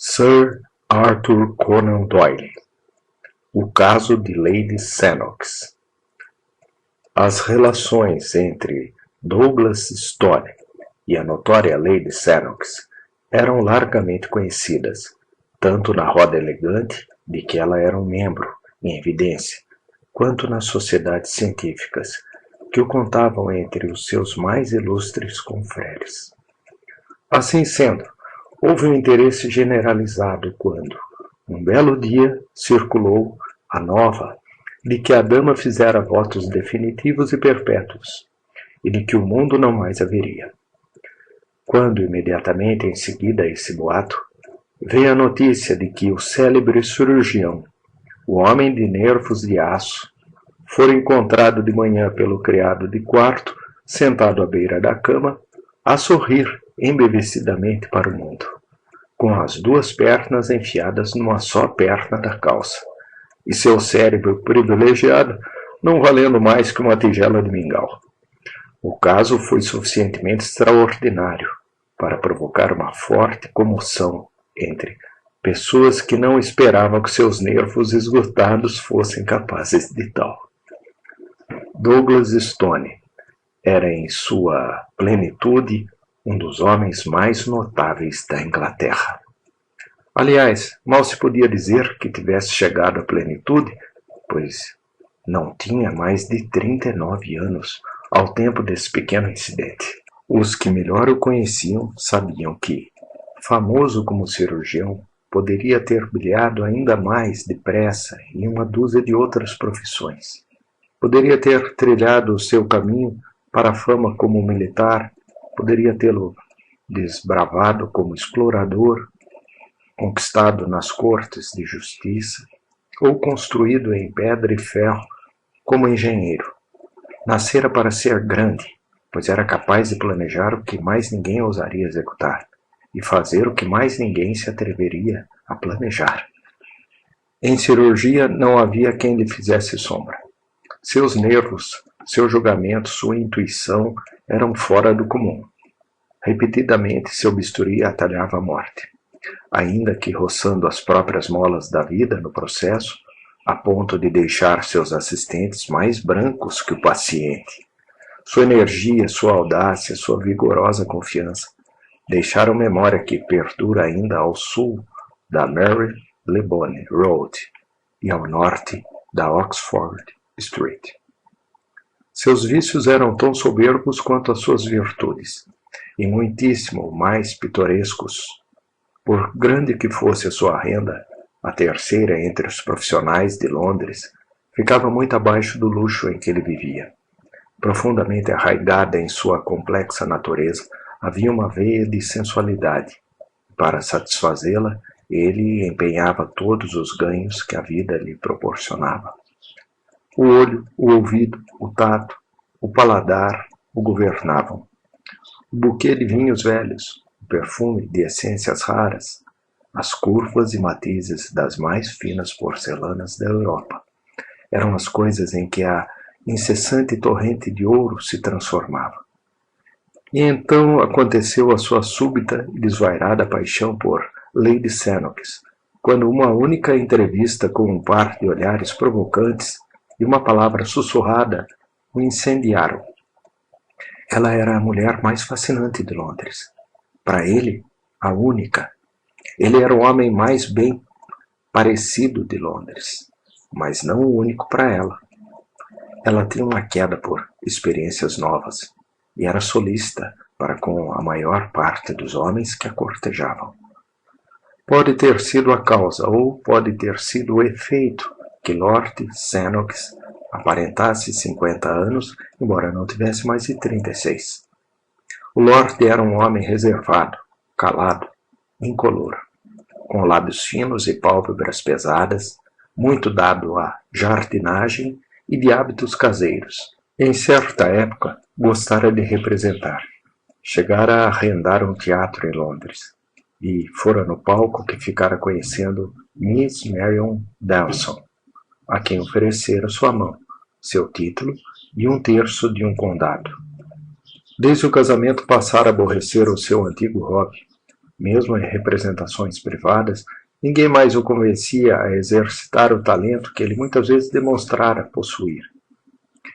Sir Arthur Conan Doyle. O caso de Lady Senoks. As relações entre Douglas Stone e a notória Lady Senoks eram largamente conhecidas, tanto na roda elegante, de que ela era um membro em evidência, quanto nas sociedades científicas, que o contavam entre os seus mais ilustres confrères. Assim sendo, houve um interesse generalizado quando, um belo dia, circulou a nova de que a dama fizera votos definitivos e perpétuos, e de que o mundo não mais haveria. Quando, imediatamente em seguida a esse boato, veio a notícia de que o célebre cirurgião, o homem de nervos de aço, fora encontrado de manhã pelo criado de quarto, sentado à beira da cama, a sorrir embevecidamente para o mundo, com as duas pernas enfiadas numa só perna da calça, e seu cérebro privilegiado não valendo mais que uma tigela de mingau. O caso foi suficientemente extraordinário para provocar uma forte comoção entre pessoas que não esperavam que seus nervos esgotados fossem capazes de tal. Douglas Stone era em sua plenitude um dos homens mais notáveis da Inglaterra. Aliás, mal se podia dizer que tivesse chegado à plenitude, pois não tinha mais de 39 anos ao tempo desse pequeno incidente. Os que melhor o conheciam sabiam que, famoso como cirurgião, poderia ter brilhado ainda mais depressa em uma dúzia de outras profissões. Poderia ter trilhado o seu caminho para a fama como militar, poderia tê-lo desbravado como explorador, conquistado nas cortes de justiça, ou construído em pedra e ferro como engenheiro. Nascera para ser grande, pois era capaz de planejar o que mais ninguém ousaria executar, e fazer o que mais ninguém se atreveria a planejar. Em cirurgia não havia quem lhe fizesse sombra. Seus nervos, seu julgamento, sua intuição eram fora do comum. Repetidamente seu bisturi atalhava a morte, ainda que roçando as próprias molas da vida no processo, a ponto de deixar seus assistentes mais brancos que o paciente. Sua energia, sua audácia, sua vigorosa confiança deixaram memória que perdura ainda ao sul da Marylebone Road e ao norte da Oxford Street. Seus vícios eram tão soberbos quanto as suas virtudes, e muitíssimo mais pitorescos. Por grande que fosse a sua renda, a terceira entre os profissionais de Londres, ficava muito abaixo do luxo em que ele vivia. Profundamente arraigada em sua complexa natureza, havia uma veia de sensualidade. Para satisfazê-la, ele empenhava todos os ganhos que a vida lhe proporcionava. O olho, o ouvido, o tato, o paladar o governavam. O buquê de vinhos velhos, o perfume de essências raras, as curvas e matizes das mais finas porcelanas da Europa eram as coisas em que a incessante torrente de ouro se transformava. E então aconteceu a sua súbita e desvairada paixão por Lady Senoks, quando uma única entrevista com um par de olhares provocantes e uma palavra sussurrada o incendiaram. Ela era a mulher mais fascinante de Londres. Para ele, a única. Ele era o homem mais bem parecido de Londres, mas não o único para ela. Ela tinha uma queda por experiências novas e era solícita para com a maior parte dos homens que a cortejavam. Pode ter sido a causa ou pode ter sido o efeito que Lord Senoks aparentasse 50 anos, embora não tivesse mais de 36. O Lord era um homem reservado, calado, incolor, com lábios finos e pálpebras pesadas, muito dado à jardinagem e de hábitos caseiros. Em certa época, gostara de representar. Chegara a arrendar um teatro em Londres, e fora no palco que ficara conhecendo Miss Marion Dawson, a quem oferecera sua mão, seu título e um terço de um condado. Desde o casamento passara a aborrecer o seu antigo hobby, Mesmo em representações privadas, ninguém mais o convencia a exercitar o talento que ele muitas vezes demonstrara possuir.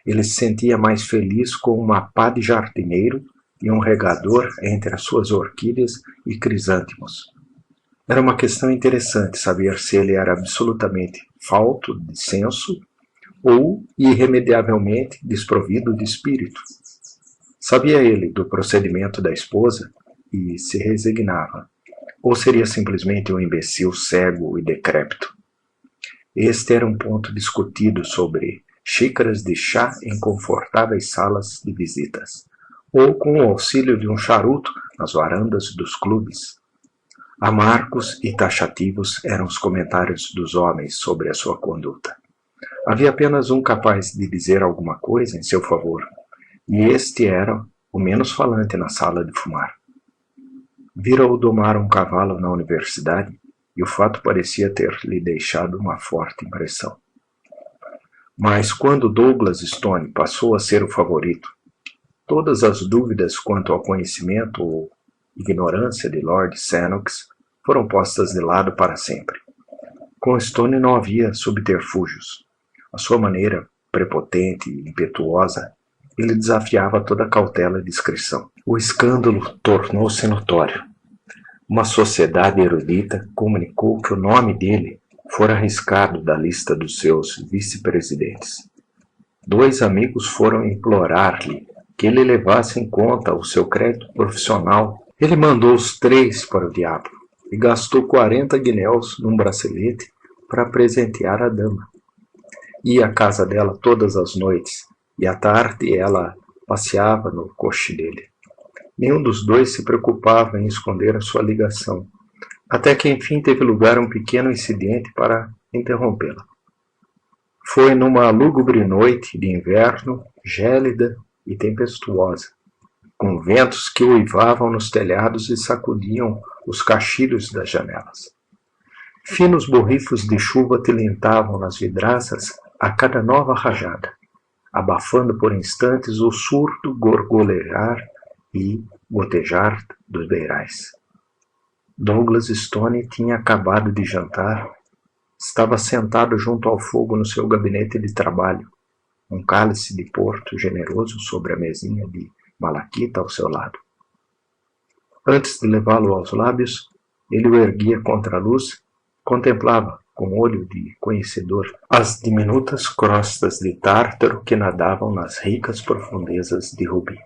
Ele se sentia mais feliz com uma pá de jardineiro e um regador entre as suas orquídeas e crisântemos. Era uma questão interessante saber se ele era absolutamente falto de senso ou irremediavelmente desprovido de espírito. Sabia ele do procedimento da esposa e se resignava, ou seria simplesmente um imbecil cego e decrépito. Este era um ponto discutido sobre xícaras de chá em confortáveis salas de visitas, ou com o auxílio de um charuto nas varandas dos clubes. Amargos e taxativos eram os comentários dos homens sobre a sua conduta. Havia apenas um capaz de dizer alguma coisa em seu favor, e este era o menos falante na sala de fumar. Vira-o domar um cavalo na universidade, e o fato parecia ter lhe deixado uma forte impressão. Mas quando Douglas Stone passou a ser o favorito, todas as dúvidas quanto ao conhecimento ou ignorância de Lord Sennox foram postas de lado para sempre. Com Stone não havia subterfúgios. À sua maneira prepotente e impetuosa, ele desafiava toda cautela e discrição. O escândalo tornou-se notório. Uma sociedade erudita comunicou que o nome dele fora arriscado da lista dos seus vice-presidentes. 2 amigos foram implorar-lhe que ele levasse em conta o seu crédito profissional. Ele mandou os 3 para o diabo e gastou 40 guinéus num bracelete para presentear a dama. Ia à casa dela todas as noites, e à tarde ela passeava no coche dele. Nenhum dos 2 se preocupava em esconder a sua ligação, até que enfim teve lugar um pequeno incidente para interrompê-la. Foi numa lúgubre noite de inverno, gélida e tempestuosa, com ventos que uivavam nos telhados e sacudiam os caixilhos das janelas. Finos borrifos de chuva tilintavam nas vidraças a cada nova rajada, abafando por instantes o surdo gorgolejar e gotejar dos beirais. Douglas Stone tinha acabado de jantar. Estava sentado junto ao fogo no seu gabinete de trabalho, um cálice de porto generoso sobre a mesinha de malaquita ao seu lado. Antes de levá-lo aos lábios, ele o erguia contra a luz, contemplava, com olho de conhecedor, as diminutas crostas de tártaro que nadavam nas ricas profundezas de rubi.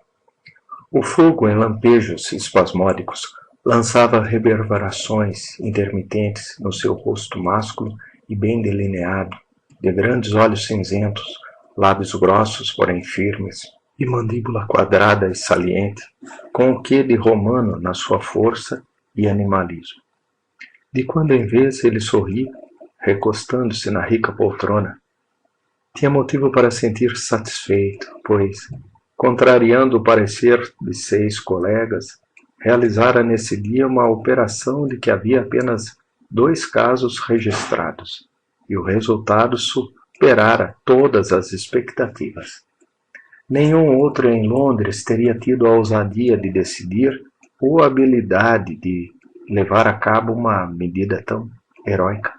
O fogo, em lampejos espasmódicos, lançava reverberações intermitentes no seu rosto másculo e bem delineado, de grandes olhos cinzentos, lábios grossos, porém firmes, e mandíbula quadrada e saliente, com o quê de romano na sua força e animalismo. De quando em vez ele sorria, recostando-se na rica poltrona. Tinha motivo para sentir-se satisfeito, pois, contrariando o parecer de 6 colegas, realizara nesse dia uma operação de que havia apenas 2 casos registrados, e o resultado superara todas as expectativas. Nenhum outro em Londres teria tido a ousadia de decidir ou a habilidade de levar a cabo uma medida tão heróica.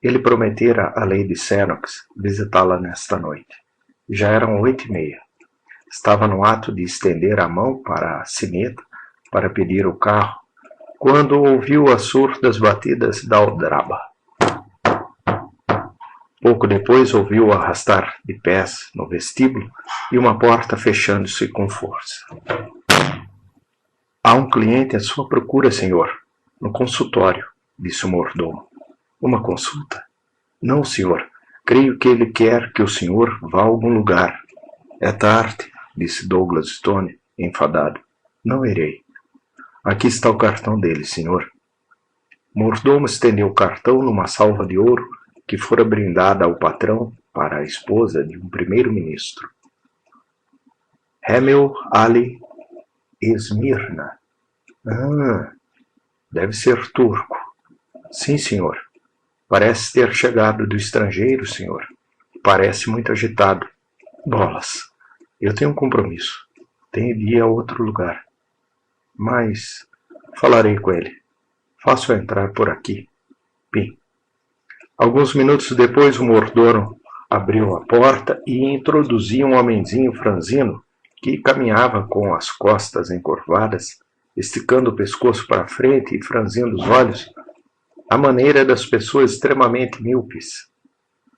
Ele prometera a Lady Sennox visitá-la nesta noite. Já eram 8h30. Estava no ato de estender a mão para a sineta para pedir o carro, quando ouviu as surdas batidas da aldraba. Pouco depois ouviu arrastar de pés no vestíbulo e uma porta fechando-se com força. Há um cliente à sua procura, senhor, no consultório, disse o mordomo. Uma consulta? Não, senhor. Creio que ele quer que o senhor vá a algum lugar. É tarde, disse Douglas Stone, enfadado. Não irei. Aqui está o cartão dele, senhor. O mordomo estendeu o cartão numa salva de ouro que fora brindada ao patrão para a esposa de um primeiro-ministro. Hamel Ali Esmirna. Deve ser turco. Sim, senhor. Parece ter chegado do estrangeiro, senhor. Parece muito agitado. Bolas. Eu tenho um compromisso. Tenho de ir a outro lugar. Mas Falarei com ele. Faço entrar por aqui. Bem. Alguns minutos depois, o mordomo abriu a porta e introduziu um homenzinho franzino que caminhava com as costas encurvadas, esticando o pescoço para frente e franzindo os olhos, à maneira das pessoas extremamente míopes.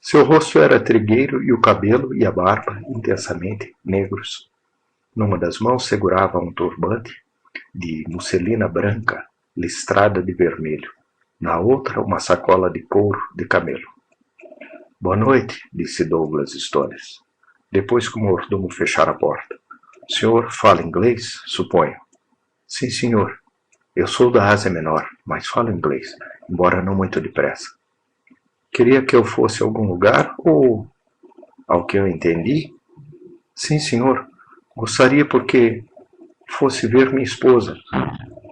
Seu rosto era trigueiro e o cabelo e a barba intensamente negros. Numa das mãos segurava um turbante de musselina branca listrada de vermelho. Na outra, uma sacola de couro de camelo. Boa noite, disse Douglas Stones, depois que o mordomo fechara a porta. O senhor fala inglês, suponho? Sim, senhor. Eu sou da Ásia Menor, mas falo inglês, embora não muito depressa. Queria que eu fosse a algum lugar ou, ao que eu entendi? Sim, senhor. Gostaria porque fosse ver minha esposa.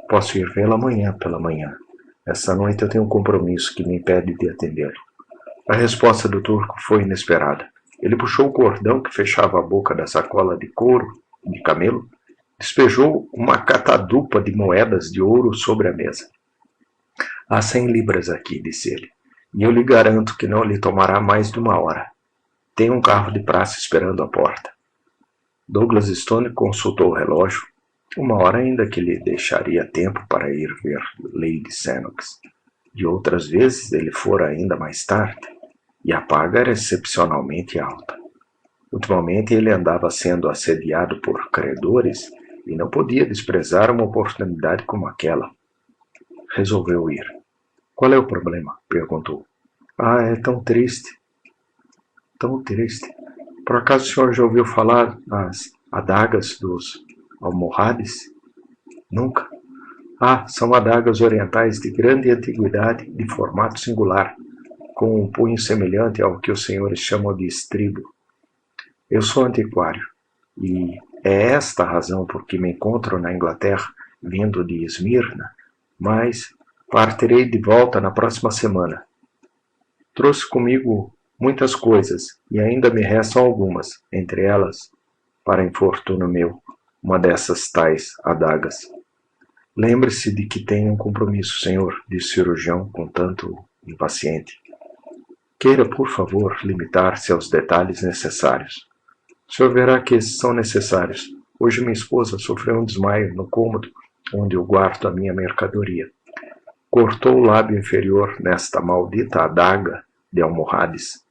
Posso ir vê-la amanhã pela manhã. Esta noite eu tenho um compromisso que me impede de atendê-lo. A resposta do turco foi inesperada. Ele puxou o cordão que fechava a boca da sacola de couro de camelo, despejou uma catadupa de moedas de ouro sobre a mesa. Há 100 libras aqui, disse ele, e eu lhe garanto que não lhe tomará mais de 1 hora. Tem um carro de praça esperando à porta. Douglas Stone consultou o relógio. 1 hora ainda que lhe deixaria tempo para ir ver Lady Sennox. De outras vezes ele fora ainda mais tarde, e a paga era excepcionalmente alta. Ultimamente ele andava sendo assediado por credores e não podia desprezar uma oportunidade como aquela. Resolveu ir. Qual é o problema? Perguntou. Ah, é tão triste. Tão triste. Por acaso o senhor já ouviu falar das adagas dos almohades? Nunca. Ah, são adagas orientais de grande antiguidade, de formato singular, com um punho semelhante ao que os senhores chamam de estribo. Eu sou antiquário, e é esta a razão por que me encontro na Inglaterra, vindo de Esmirna, mas partirei de volta na próxima semana. Trouxe comigo muitas coisas, e ainda me restam algumas, entre elas, para infortúnio meu, uma dessas tais adagas. Lembre-se de que tenho um compromisso, senhor, disse o cirurgião com tanto impaciente. Queira, por favor, limitar-se aos detalhes necessários. O senhor verá que esses são necessários. Hoje minha esposa sofreu um desmaio no cômodo onde eu guardo a minha mercadoria. Cortou o lábio inferior nesta maldita adaga de almohades.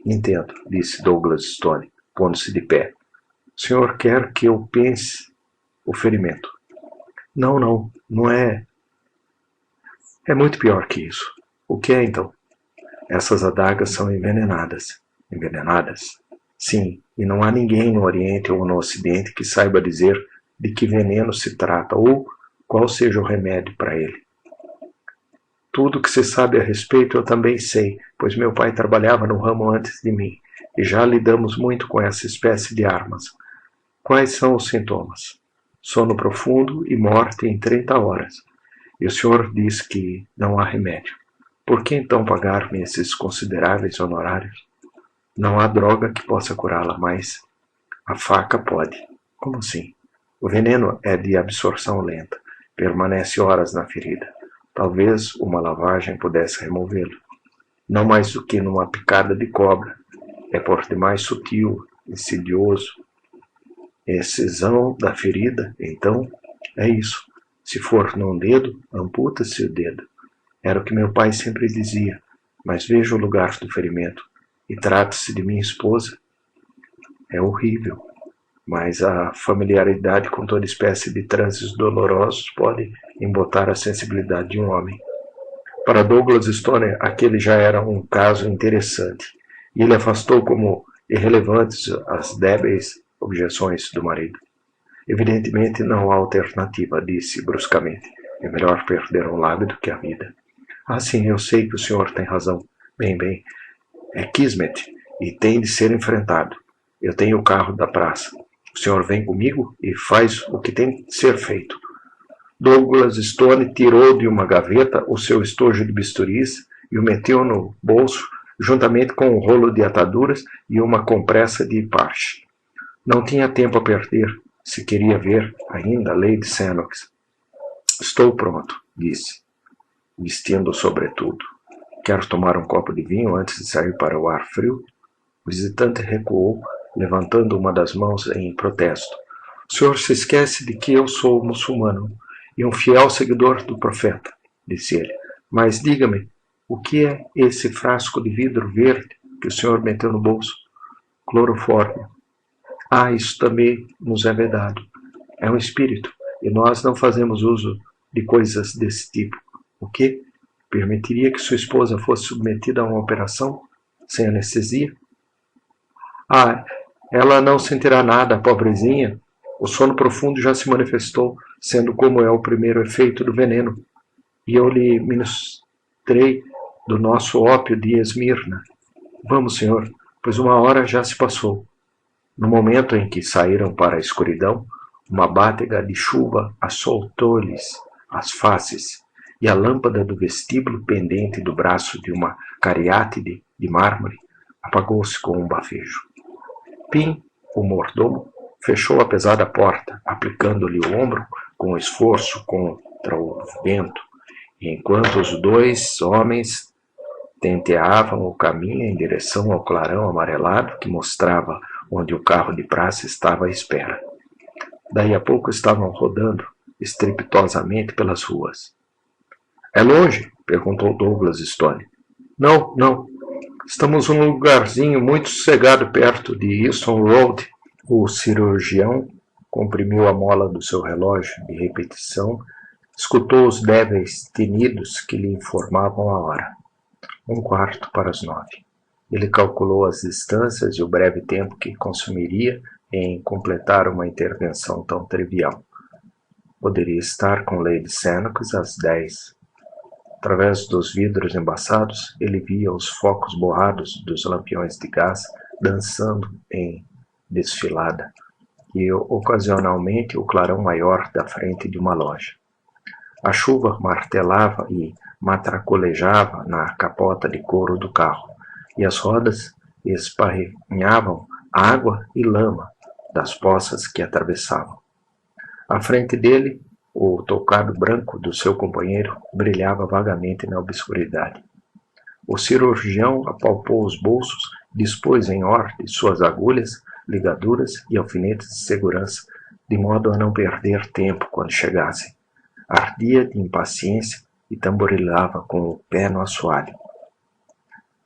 Entendo, disse Douglas Stone, pondo-se de pé. O senhor quer que eu pense o ferimento? Não é. É muito pior que isso. O que é então? Essas adagas são envenenadas. Envenenadas? Sim, e não há ninguém no Oriente ou no Ocidente que saiba dizer de que veneno se trata ou qual seja o remédio para ele. Tudo que se sabe a respeito eu também sei, pois meu pai trabalhava no ramo antes de mim, e já lidamos muito com essa espécie de armas. Quais são os sintomas? Sono profundo e morte em 30 horas. E o senhor diz que não há remédio. Por que então pagar-me esses consideráveis honorários? Não há droga que possa curá-la, mas a faca pode. Como assim? O veneno é de absorção lenta, permanece horas na ferida. Talvez uma lavagem pudesse removê-lo. Não mais do que numa picada de cobra. É por demais sutil, insidioso. Excisão da ferida, então, é isso. Se for num dedo, amputa-se o dedo. Era o que meu pai sempre dizia, mas veja o lugar do ferimento. E trata-se de minha esposa. É horrível, mas a familiaridade com toda espécie de transes dolorosos pode embotar a sensibilidade de um homem. Para Douglas Stone, aquele já era um caso interessante, e ele afastou como irrelevantes as débeis objeções do marido. Evidentemente não há alternativa, disse bruscamente. É melhor perder um lábio do que a vida. Ah, sim, eu sei que o senhor tem razão. Bem, é Kismet e tem de ser enfrentado. Eu tenho o carro da praça. O senhor vem comigo e faz o que tem de ser feito. Douglas Stone tirou de uma gaveta o seu estojo de bisturis e o meteu no bolso, juntamente com um rolo de ataduras e uma compressa de parche. Não tinha tempo a perder, se queria ver ainda Lady Sennox. Estou pronto, disse, vestindo o sobretudo. Quero tomar um copo de vinho antes de sair para o ar frio? O visitante recuou, levantando uma das mãos em protesto. O senhor se esquece de que eu sou muçulmano e um fiel seguidor do profeta, disse ele. Mas diga-me, o que é esse frasco de vidro verde que o senhor meteu no bolso? Clorofórmio. Ah, isso também nos é vedado. É um espírito, e nós não fazemos uso de coisas desse tipo. O quê? Permitiria que sua esposa fosse submetida a uma operação sem anestesia? Ah, ela não sentirá nada, pobrezinha. O sono profundo já se manifestou, sendo como é o primeiro efeito do veneno. E eu lhe ministrei do nosso ópio de Esmirna. Vamos, senhor, pois uma hora já se passou. No momento em que saíram para a escuridão, uma bátega de chuva assoltou-lhes as faces, e a lâmpada do vestíbulo pendente do braço de uma cariátide de mármore apagou-se com um bafejo. Pim, o mordomo, fechou a pesada porta, aplicando-lhe o ombro com esforço contra o vento, e enquanto os dois homens tenteavam o caminho em direção ao clarão amarelado que mostrava onde o carro de praça estava à espera. Daí a pouco estavam rodando estrepitosamente pelas ruas. É longe? Perguntou Douglas Stone. Não, não. Estamos num lugarzinho muito sossegado perto de Easton Road. O cirurgião comprimiu a mola do seu relógio de repetição, escutou os débeis tinidos que lhe informavam a hora. 9:15. Ele calculou as distâncias e o breve tempo que consumiria em completar uma intervenção tão trivial. Poderia estar com Lady Sennox às 10. Através dos vidros embaçados, ele via os focos borrados dos lampiões de gás dançando em desfilada, e ocasionalmente o clarão maior da frente de uma loja. A chuva martelava e matracolejava na capota de couro do carro, e as rodas esparrinhavam água e lama das poças que atravessavam. À frente dele, o tocado branco do seu companheiro brilhava vagamente na obscuridade. O cirurgião apalpou os bolsos, dispôs em ordem suas agulhas, ligaduras e alfinetes de segurança, de modo a não perder tempo quando chegassem. Ardia de impaciência e tamborilava com o pé no assoalho.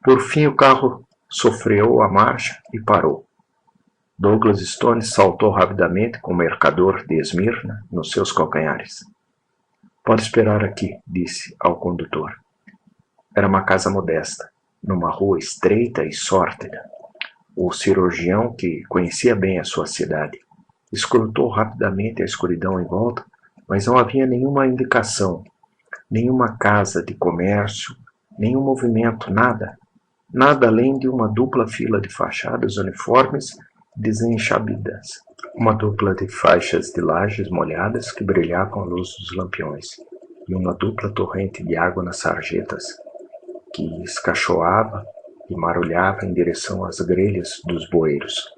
Por fim o carro sofreou a marcha e parou. Douglas Stone saltou rapidamente com o mercador de Esmirna nos seus calcanhares. Pode esperar aqui, disse ao condutor. Era uma casa modesta, numa rua estreita e sórtida. O cirurgião, que conhecia bem a sua cidade, escrutou rapidamente a escuridão em volta, mas não havia nenhuma indicação, nenhuma casa de comércio, nenhum movimento, nada além de uma dupla fila de fachadas uniformes desenchabidas, uma dupla de faixas de lajes molhadas que brilhavam à luz dos lampiões, e uma dupla torrente de água nas sarjetas, que escachoava e marulhava em direção às grelhas dos bueiros.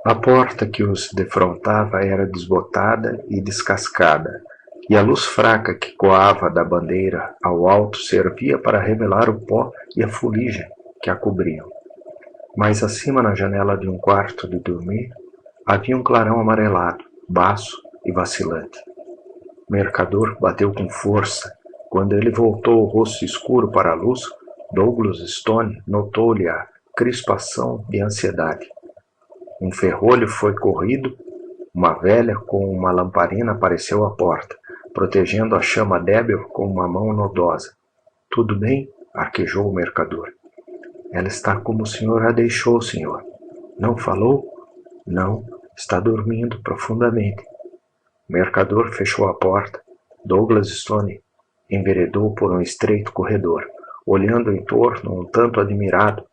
A porta que os defrontava era desbotada e descascada, e a luz fraca que coava da bandeira ao alto servia para revelar o pó e a fuligem que a cobriam. Mais acima, na janela de um quarto de dormir, havia um clarão amarelado, baço e vacilante. O mercador bateu com força. Quando ele voltou o rosto escuro para a luz, Douglas Stone notou-lhe a crispação de ansiedade. Um ferrolho foi corrido, uma velha com uma lamparina apareceu à porta, protegendo a chama débil com uma mão nodosa. Tudo bem? Arquejou o mercador. Ela está como o senhor a deixou, senhor. Não falou? Não, está dormindo profundamente. O mercador fechou a porta. Douglas Stone enveredou por um estreito corredor, olhando em torno um tanto admirado.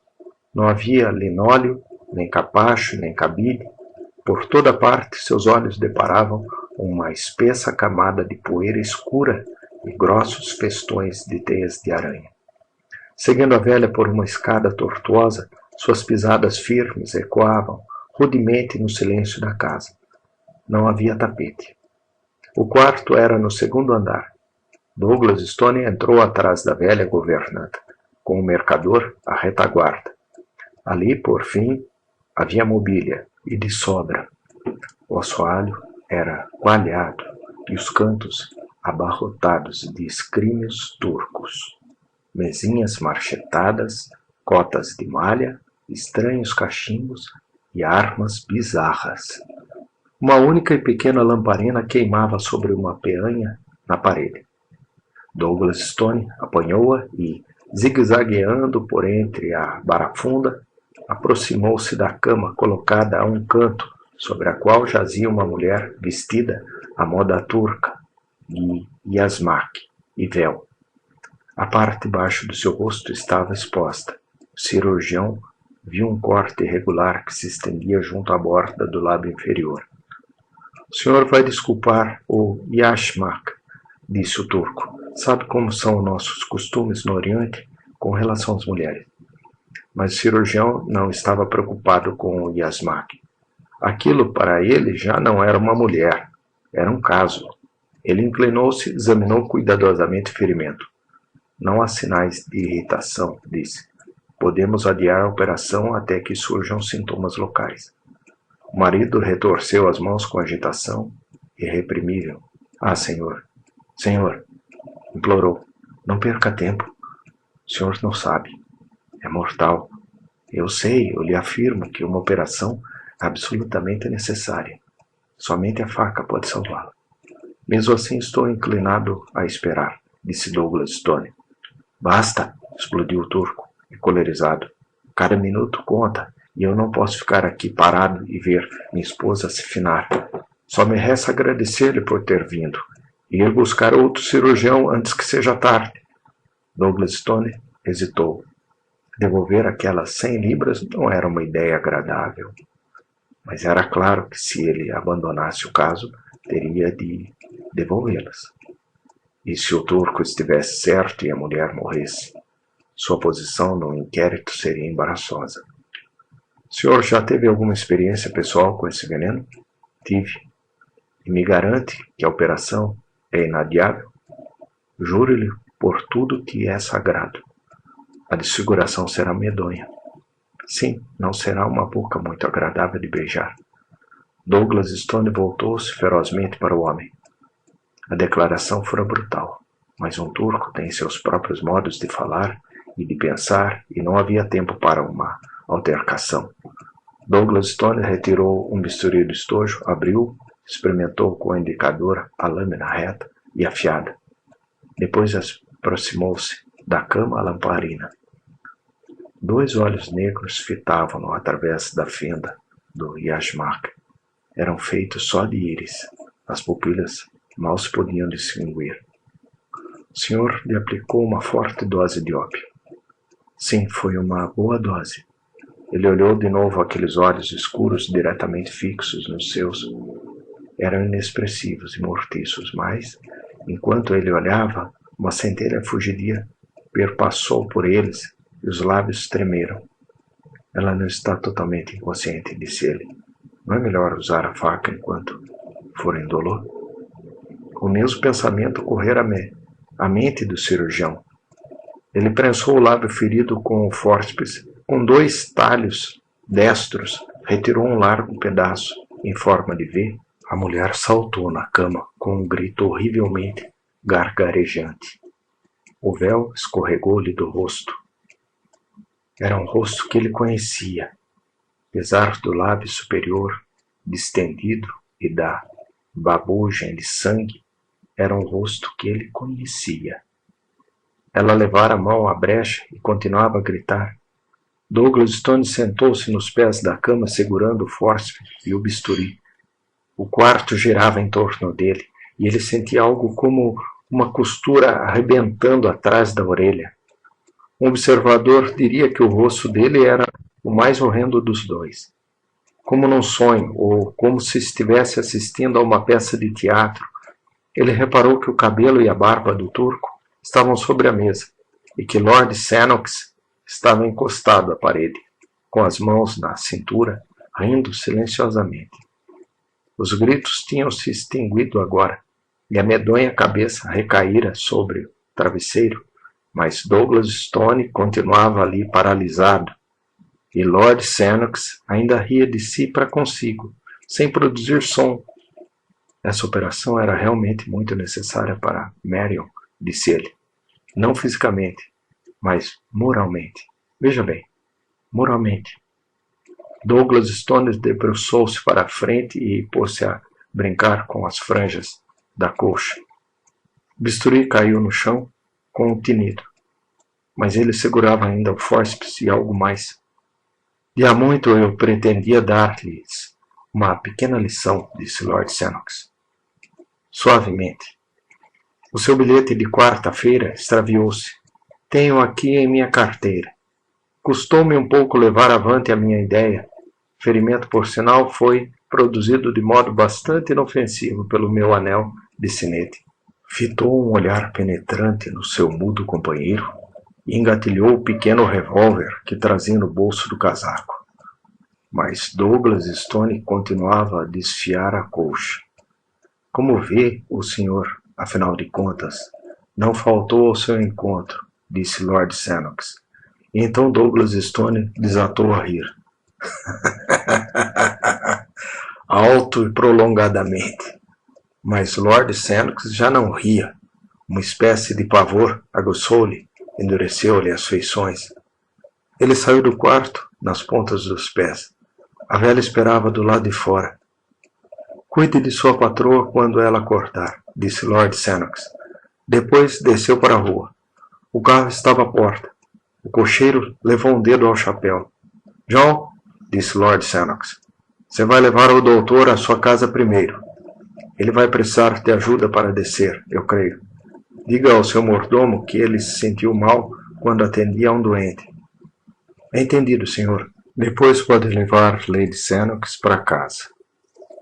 Não havia linóleo, nem capacho, nem cabide. Por toda parte seus olhos deparavam uma espessa camada de poeira escura e grossos festões de teias de aranha. Seguindo a velha por uma escada tortuosa, suas pisadas firmes ecoavam rudemente no silêncio da casa. Não havia tapete. O quarto era no segundo andar. Douglas Stone entrou atrás da velha governanta, com o mercador à retaguarda. Ali, por fim, havia mobília, e de sobra. O assoalho era coalhado e os cantos abarrotados de escrínios turcos. Mesinhas marchetadas, cotas de malha, estranhos cachimbos e armas bizarras. Uma única e pequena lamparina queimava sobre uma peanha na parede. Douglas Stone apanhou-a e, zigue-zagueando por entre a barafunda, aproximou-se da cama colocada a um canto, sobre a qual jazia uma mulher vestida à moda turca, de yasmak e véu. A parte de baixo do seu rosto estava exposta. O cirurgião viu um corte irregular que se estendia junto à borda do lábio inferior. O senhor vai desculpar o yasmak, disse o turco. Sabe como são nossos costumes no Oriente com relação às mulheres. Mas o cirurgião não estava preocupado com o yasmak. Aquilo para ele já não era uma mulher, era um caso. Ele inclinou-se e examinou cuidadosamente o ferimento. Não há sinais de irritação, disse. Podemos adiar a operação até que surjam sintomas locais. O marido retorceu as mãos com agitação irreprimível. Ah, senhor, implorou, não perca tempo. O senhor não sabe. É mortal. Eu sei, eu lhe afirmo que uma operação é absolutamente necessária. Somente a faca pode salvá-la. Mesmo assim estou inclinado a esperar, disse Douglas Stone. Basta, explodiu o turco, encolerizado. Cada minuto conta, e eu não posso ficar aqui parado e ver minha esposa se finar. Só me resta agradecer-lhe por ter vindo e ir buscar outro cirurgião antes que seja tarde. Douglas Stone hesitou. Devolver aquelas 100 libras não era uma ideia agradável. Mas era claro que se ele abandonasse o caso, teria de devolvê-las. E se o turco estivesse certo e a mulher morresse? Sua posição no inquérito seria embaraçosa. O senhor já teve alguma experiência pessoal com esse veneno? Tive. E me garante que a operação é inadiável? Juro-lhe por tudo que é sagrado. A desfiguração será medonha. Sim, não será uma boca muito agradável de beijar. Douglas Stone voltou-se ferozmente para o homem. A declaração fora brutal, mas um turco tem seus próprios modos de falar e de pensar e não havia tempo para uma altercação. Douglas Stone retirou um bisturi do estojo, abriu, experimentou com o indicador a lâmina reta e afiada. Depois aproximou-se da cama a lamparina. 2 olhos negros fitavam-no através da fenda do yasmak. Eram feitos só de íris. As pupilas mal se podiam distinguir. O senhor lhe aplicou uma forte dose de ópio. Sim, foi uma boa dose. Ele olhou de novo aqueles olhos escuros diretamente fixos nos seus. Eram inexpressivos e mortiços, mas, enquanto ele olhava, uma centelha fugidia perpassou por eles e os lábios tremeram. Ela não está totalmente inconsciente, disse ele. Não é melhor usar a faca enquanto for indolor? O mesmo pensamento correra à mente do cirurgião. Ele prensou o lábio ferido com o fórceps. Com 2 talhos destros, retirou um largo pedaço em forma de V. A mulher saltou na cama com um grito horrivelmente gargarejante. O véu escorregou-lhe do rosto. Era um rosto que ele conhecia, apesar do lábio superior distendido e da babugem de sangue, era um rosto que ele conhecia. Ela levara a mão à brecha e continuava a gritar. Douglas Stone sentou-se nos pés da cama segurando o fórceps e o bisturi. O quarto girava em torno dele e ele sentia algo como uma costura arrebentando atrás da orelha. Um observador diria que o rosto dele era o mais horrendo dos dois. Como num sonho, ou como se estivesse assistindo a uma peça de teatro, ele reparou que o cabelo e a barba do turco estavam sobre a mesa e que Lord Senoks estava encostado à parede, com as mãos na cintura, rindo silenciosamente. Os gritos tinham se extinguido agora, e a medonha cabeça recaíra sobre o travesseiro, mas Douglas Stone continuava ali paralisado, e Lord Sennox ainda ria de si para consigo, sem produzir som. Essa operação era realmente muito necessária para Marion, disse ele. Não fisicamente, mas moralmente. Veja bem, moralmente. Douglas Stone debruçou-se para a frente e pôs-se a brincar com as franjas da colcha. O bisturi caiu no chão com um tinido, mas ele segurava ainda o fórceps e algo mais. De há muito eu pretendia dar-lhes uma pequena lição, disse Lord Sennox. Suavemente. O seu bilhete de quarta-feira extraviou-se. Tenho aqui em minha carteira. Custou-me um pouco levar avante a minha ideia. O ferimento, por sinal, foi produzido de modo bastante inofensivo pelo meu anel de sinete. Fitou um olhar penetrante no seu mudo companheiro e engatilhou o pequeno revólver que trazia no bolso do casaco. Mas Douglas Stone continuava a desfiar a colcha. Como vê, o senhor, afinal de contas, não faltou ao seu encontro, disse Lord Sennox. E então Douglas Stone desatou a rir. Alto e prolongadamente. Mas Lord Sennox já não ria. Uma espécie de pavor aguçou-lhe, endureceu-lhe as feições. Ele saiu do quarto, nas pontas dos pés. A velha esperava do lado de fora. Cuide de sua patroa quando ela acordar, disse Lord Sennox. Depois desceu para a rua. O carro estava à porta. O cocheiro levou um dedo ao chapéu. John, disse Lord Sennox, você vai levar o doutor à sua casa primeiro. Ele vai precisar de ajuda para descer, eu creio. Diga ao seu mordomo que ele se sentiu mal quando atendia a um doente. Entendido, senhor. Depois pode levar Lady Sennox para casa.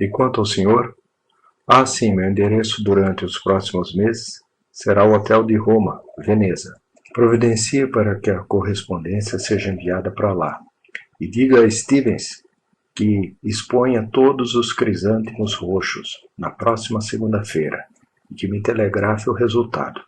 E quanto ao senhor? Ah, sim, meu endereço durante os próximos meses será o Hotel de Roma, Veneza. Providencie para que a correspondência seja enviada para lá. E diga a Stevens que exponha todos os crisântemos roxos na próxima segunda-feira e que me telegrafe o resultado.